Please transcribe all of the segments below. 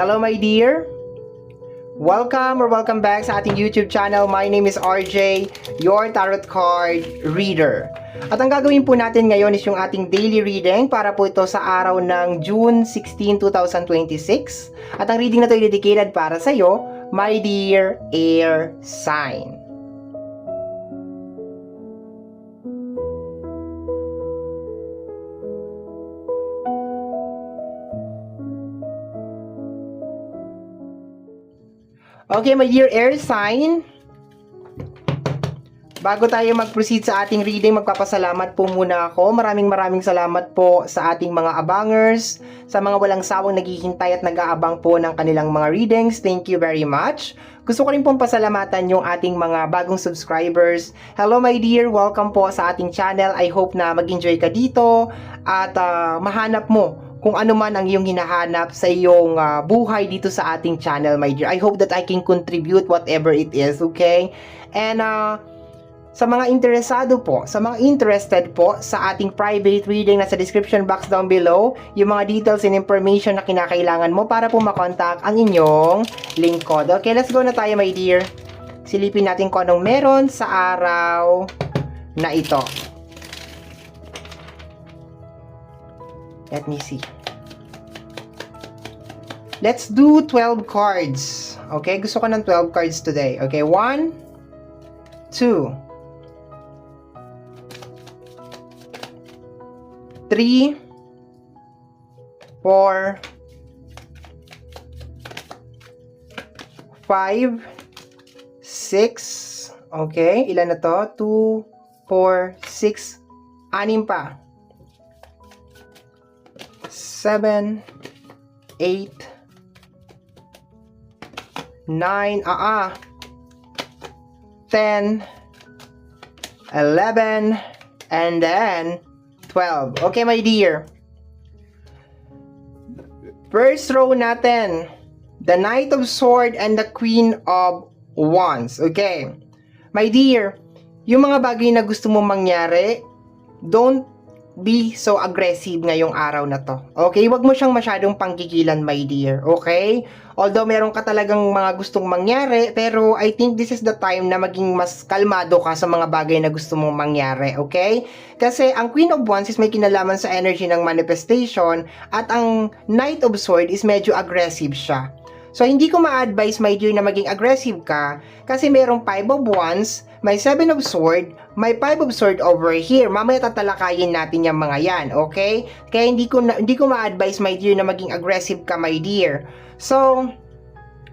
Hello my dear! Welcome back sa ating YouTube channel. My name is RJ, your tarot card reader. At ang gagawin po natin ngayon is yung ating daily reading para po ito sa araw ng June 16, 2026. At ang reading na ito ay dedicated para sa iyo, my dear air sign. Okay, my dear air sign, bago tayo mag-proceed sa ating reading, magpapasalamat po muna ako. Maraming salamat po sa ating mga abangers, sa mga walang sawang naghihintay at nag-aabang po ng kanilang mga readings. Thank you very much. Gusto ko rin pong pasalamatan yung ating mga bagong subscribers. Hello my dear, welcome po sa ating channel. I hope na mag-enjoy ka dito at mahanap mo kung ano man ang iyong hinahanap sa iyong buhay dito sa ating channel, my dear. I hope that I can contribute whatever it is, okay? And sa mga interesado po, sa mga interested po sa ating private reading, nasa description box down below, yung mga details and information na kinakailangan mo para po makontak ang inyong lingkod. Okay, let's go na tayo, my dear. Silipin natin kung anong meron sa araw na ito. Let me see. Let's do 12 cards. Okay, gusto ko ng 12 cards today. Okay, 1, 2, 3, 4, 5, 6. Okay, ilan na to? 2, 4, 6, 6 pa. 7, 8, 9, 10, 11, and then 12. Okay, my dear. First row natin, the Knight of Swords and the Queen of Wands. Okay. My dear, yung mga bagay na gusto mong mangyari, don't be so aggressive ngayong araw na to. Okay? Huwag mo siyang masyadong panggigilan, my dear. Okay? Although meron ka talagang mga gustong mangyari, pero I think this is the time na maging mas kalmado ka sa mga bagay na gusto mong mangyari. Okay? Kasi ang Queen of Wands is may kinalaman sa energy ng manifestation at ang Knight of Swords is medyo aggressive siya. So, hindi ko ma-advise, my dear, na maging aggressive ka kasi merong 5 of Wands, may 7 of Swords, may 5 of Swords over here. Mamaya tatalakayin natin yung mga yan, okay? Kaya hindi ko ma-advise, my dear, na maging aggressive ka, my dear. So,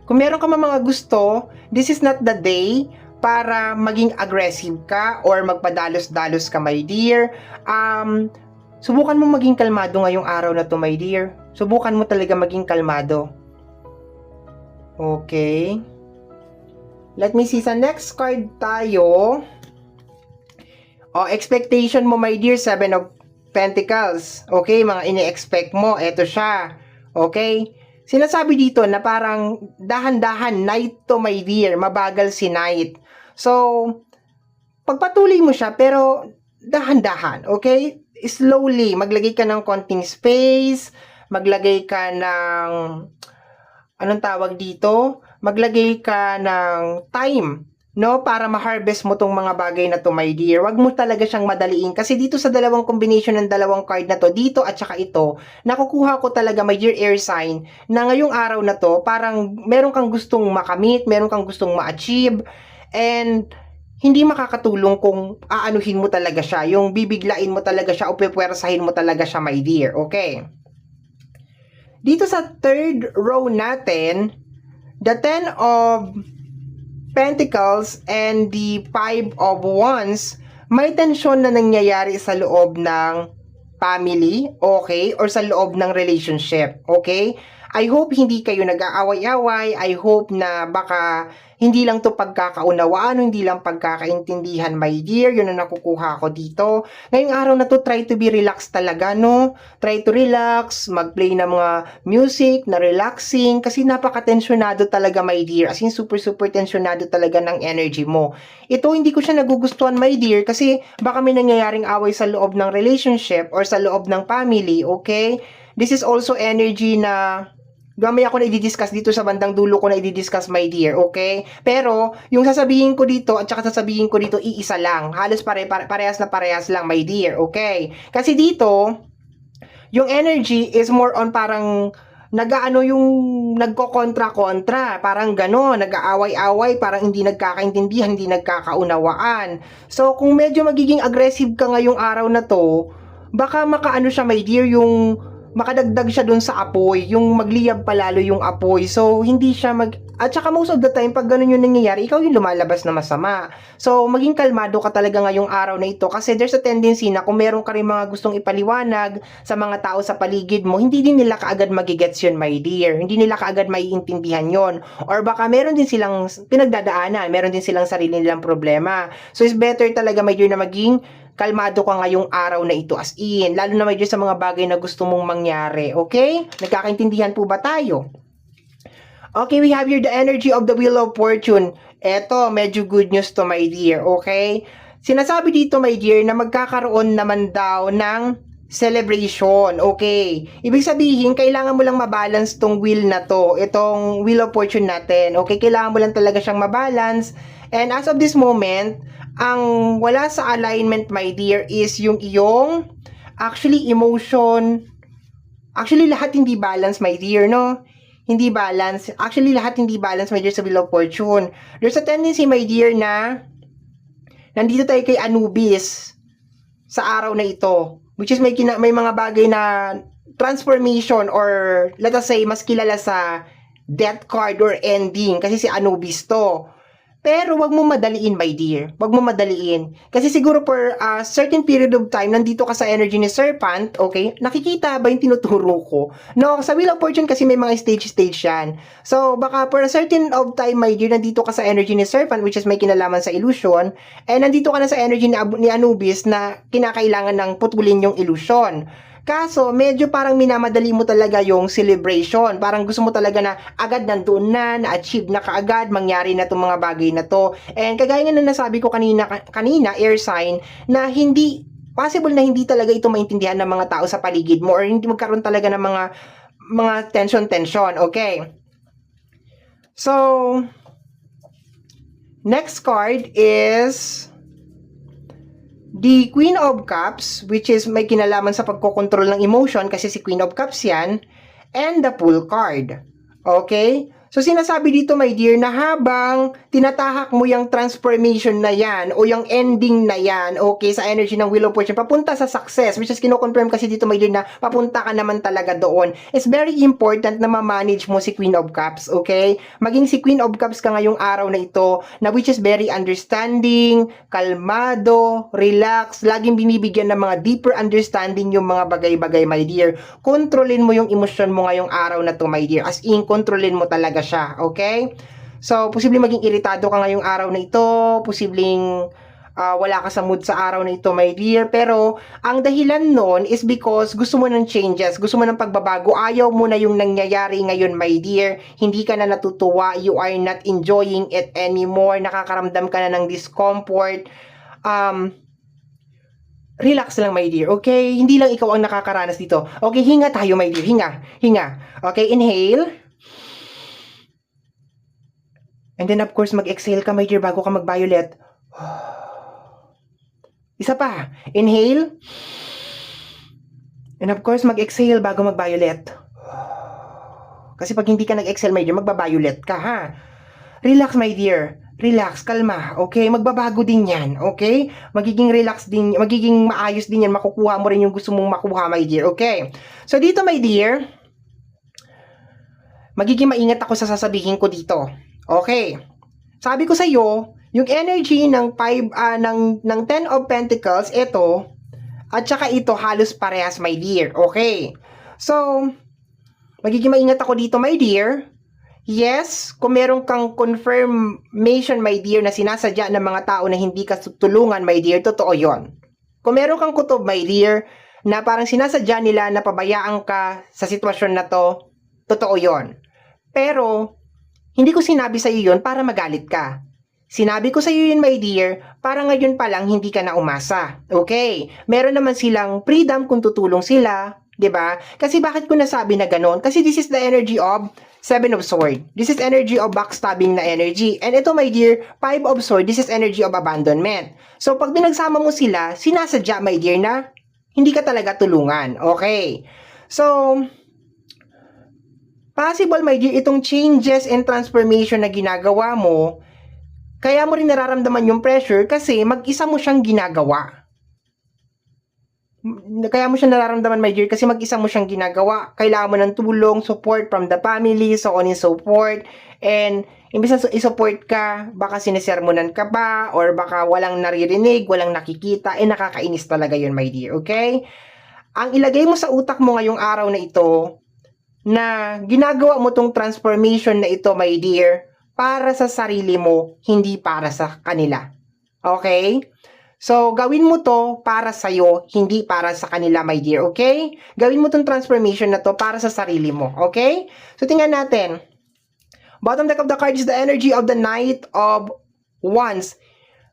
kung meron ka mga gusto, this is not the day para maging aggressive ka or magpadalos-dalos ka, my dear. Subukan mo maging kalmado ngayong araw na to, my dear. Subukan mo talaga maging kalmado. Okay. Let me see. Sa next card tayo. Expectation mo, my dear, 7 of Pentacles. Okay, mga ini-expect mo. Ito siya. Okay. Sinasabi dito na parang dahan-dahan, Knight to, my dear. Mabagal si Knight. So, pagpatuloy mo siya, pero dahan-dahan. Okay. Slowly. Maglagay ka ng konting space. Maglagay ka ng anong tawag dito? Maglagay ka ng time, no? Para ma-harvest mo tong mga bagay na to, my dear. Wag mo talaga siyang madaliin. Kasi dito sa dalawang combination ng dalawang card na to, dito at saka ito, nakukuha ko talaga, my dear air sign, na ngayong araw na to, parang meron kang gustong makamit, meron kang gustong ma-achieve, and hindi makakatulong kung aanuhin mo talaga siya. Yung bibiglain mo talaga siya o pepwersahin mo talaga siya, my dear. Okay? Dito sa third row natin, the 10 of Pentacles and the 5 of Wands, may tensyon na nangyayari sa loob ng family, okay? Or sa loob ng relationship, okay? I hope hindi kayo nag-aaway-away. I hope na baka hindi lang to pagkakaunawaan, hindi lang pagkakaintindihan, my dear. Yun ang nakukuha ko dito. Ngayong araw na to, try to be relaxed talaga, no? Try to relax, mag-play ng mga music na relaxing kasi napaka-tensyonado talaga, my dear. As in, super tensyonado talaga ng energy mo. Ito, hindi ko siya nagugustuhan, my dear, kasi baka may nangyayaring away sa loob ng relationship or sa loob ng family, okay? This is also energy na Gamaya ko na i-discuss dito sa bandang dulo ko na i-discuss, my dear, okay? Pero, yung sasabihin ko dito at saka sasabihin ko dito, iisa lang. Halos parehas na parehas lang, my dear, okay? Kasi dito, yung energy is more on parang nagaano yung nagko-kontra-kontra, parang gano'n, nag-aaway-away, parang hindi nagkakaintindihan, hindi nagkakaunawaan. So, kung medyo magiging aggressive ka ngayong araw na to, baka makaano siya, my dear, yung makadagdag siya dun sa apoy, yung magliyab palalo yung apoy. So, hindi siya at saka most of the time, pag ganun yung nangyayari, ikaw yung lumalabas na masama. So, maging kalmado ka talaga ngayong araw na ito kasi there's a tendency na kung meron ka rin mga gustong ipaliwanag sa mga tao sa paligid mo, hindi din nila kaagad magigets yun, my dear. Hindi nila kaagad maiintindihan yon. Or baka meron din silang pinagdadaanan, meron din silang sarili nilang problema. So, it's better talaga, my dear, na maging kalmado ka ngayong araw na ito, as in, lalo na may Diyos sa mga bagay na gusto mong mangyari, okay? Nagkakaintindihan po ba tayo? Okay, we have here the energy of the Wheel of Fortune. Eto, medyo good news to, my dear, okay? Sinasabi dito, my dear, na magkakaroon naman daw ng celebration, okay? Ibig sabihin, kailangan mo lang mabalance tong wheel na to, itong Wheel of Fortune natin, okay? Kailangan mo lang talaga siyang mabalance. And as of this moment, ang wala sa alignment, my dear, is yung iyong actually emotion. Actually, lahat hindi balance, my dear, no? Hindi balance. Actually, lahat hindi balance, my dear, sa Wheel of Fortune. There's a tendency, my dear, na nandito tayo kay Anubis sa araw na ito. Which is may mga bagay na transformation or let us say, mas kilala sa death card or ending. Kasi si Anubis to. Pero wag mo madaliin, my dear. Wag mo madaliin. Kasi siguro for a certain period of time, nandito ka sa energy ni Serpent, okay? Nakikita ba yung tinuturo ko? No, sa Wheel of Fortune kasi may mga stage yan. So, baka for a certain of time, my dear, nandito ka sa energy ni Serpent, which is may kinalaman sa illusion, and nandito ka na sa energy ni Anubis na kinakailangan ng putulin yung illusion. Kaso, medyo parang minamadali mo talaga yung celebration. Parang gusto mo talaga na agad nandoon na-achieve na kaagad, mangyari na itong mga bagay na to. And kagaya nga na nasabi ko kanina, air sign, na hindi, possible na hindi talaga ito maintindihan ng mga tao sa paligid mo or hindi magkaroon talaga ng mga tension, okay? So, next card is the Queen of Cups, which is may kinalaman sa pagkokontrol ng emotion kasi si Queen of Cups yan, and the Fool card. Okay? So, sinasabi dito, my dear, na habang tinatahak mo yung transformation na yan o yung ending na yan, okay, sa energy ng Wheel of Fortune, papunta sa success, which is kino-confirm kasi dito, my dear, na papunta ka naman talaga doon. It's very important na ma-manage mo si Queen of Cups, okay? Maging si Queen of Cups ka ngayong araw na ito, na which is very understanding, kalmado, relax, laging binibigyan ng mga deeper understanding yung mga bagay-bagay, my dear. Kontrolin mo yung emosyon mo ngayong araw na to, my dear. As in, kontrolin mo talaga siya, okay? So, posibleng maging iritado ka ngayong araw na ito, posibleng wala ka sa mood sa araw na ito, my dear, pero ang dahilan nun is because gusto mo ng changes, gusto mo ng pagbabago, ayaw mo na yung nangyayari ngayon, my dear, hindi ka na natutuwa, you are not enjoying it anymore, nakakaramdam ka na ng discomfort, relax lang, my dear, okay? Hindi lang ikaw ang nakakaranas dito. Okay, hinga tayo, my dear, hinga. Okay, inhale. And then, of course, mag-exhale ka, my dear, bago ka mag-violet. Isa pa. Inhale. And of course, mag-exhale bago mag-violet. Kasi pag hindi ka nag-exhale, my dear, magba-violet ka, ha? Relax, my dear. Relax, kalma, okay? Magbabago din yan, okay? Magiging relax din, magiging maayos din yan. Makukuha mo rin yung gusto mong makuha, my dear, okay? So, dito, my dear, magiging maingat ako sa sasabihin ko dito. Okay. Sabi ko sa iyo, yung energy ng 10 of Pentacles, ito, at saka ito halos parehas, my dear. Okay. So, magiging maingat ako dito, my dear. Yes, kung meron kang confirmation, my dear, na sinasadya ng mga tao na hindi ka tulungan, my dear, totoo yon. Kung meron kang kutob, my dear, na parang sinasadya nila na pabayaan ka sa sitwasyon na to, totoo yon. Pero, hindi ko sinabi sa iyo yun para magalit ka. Sinabi ko sa iyo yun, my dear, para ngayon pa lang hindi ka na umasa. Okay? Meron naman silang freedom kung tutulong sila, 'Di ba? Kasi bakit ko nasabi na ganon? Kasi this is the energy of Seven of Sword. This is energy of backstabbing na energy. And ito, my dear, Five of Sword, this is energy of abandonment. So, pag pinagsama mo sila, sinasadya, my dear, na hindi ka talaga tulungan. Okay. So, possible, my dear, itong changes and transformation na ginagawa mo, kaya mo rin nararamdaman yung pressure kasi mag-isa mo siyang ginagawa. Kaya mo siya nararamdaman, my dear, kasi mag-isa mo siyang ginagawa. Kailangan mo ng tulong, support from the family, so on and so forth. And, imbis na i-support ka, baka sinisermonan ka ba, or baka walang naririnig, walang nakikita, nakakainis talaga yun, my dear, okay? Ang ilagay mo sa utak mo ngayong araw na ito, na ginagawa mo tong transformation na ito, my dear, para sa sarili mo, hindi para sa kanila. Okay? So, gawin mo to para sa'yo, hindi para sa kanila, my dear, okay? Gawin mo tong transformation na to para sa sarili mo, okay? So, tingnan natin. Bottom deck of the card is the energy of the Knight of Wands.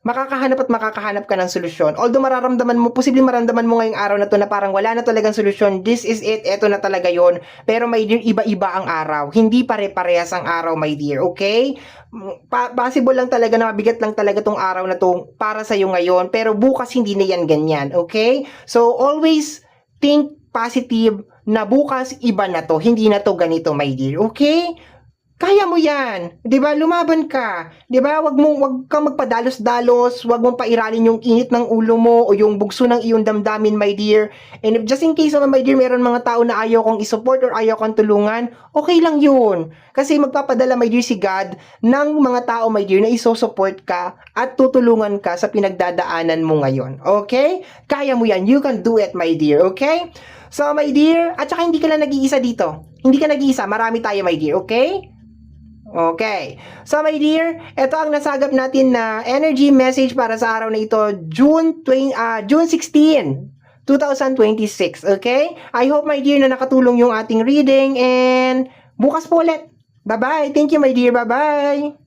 Makakahanap ka ng solusyon. Although posibleng maramdaman mo ngayong araw na to na parang wala na talagang solusyon, this is it, eto na talaga yon. Pero my dear, iba-iba ang araw. Hindi pare-parehas ang araw, my dear, okay? Possible lang talaga na mabigat lang talaga tong araw na to para sa'yo ngayon, pero bukas hindi na yan ganyan, okay? So, always think positive na bukas iba na to, hindi na to ganito, my dear, okay? Kaya mo yan. 'Di ba? Lumaban ka. 'Di ba? Wag kang magpadalos-dalos, wag mong pairalin yung init ng ulo mo o yung bugso ng iyong damdamin, my dear. And if just in case naman, my dear, meron mga tao na ayaw kong i-support or ayaw kang tulungan, okay lang 'yun. Kasi magpapadala, my dear, si God ng mga tao, my dear, na iso-support ka at tutulungan ka sa pinagdadaanan mo ngayon. Okay? Kaya mo yan. You can do it, my dear. Okay? So, my dear, at saka hindi ka lang nag-iisa dito. Hindi ka nag-iisa. Marami tayo, my dear. Okay? Okay. So, my dear, ito ang nasagap natin na energy message para sa araw na ito, June 16, 2026. Okay? I hope, my dear, na nakatulong yung ating reading and bukas po ulit. Bye-bye. Thank you, my dear. Bye-bye.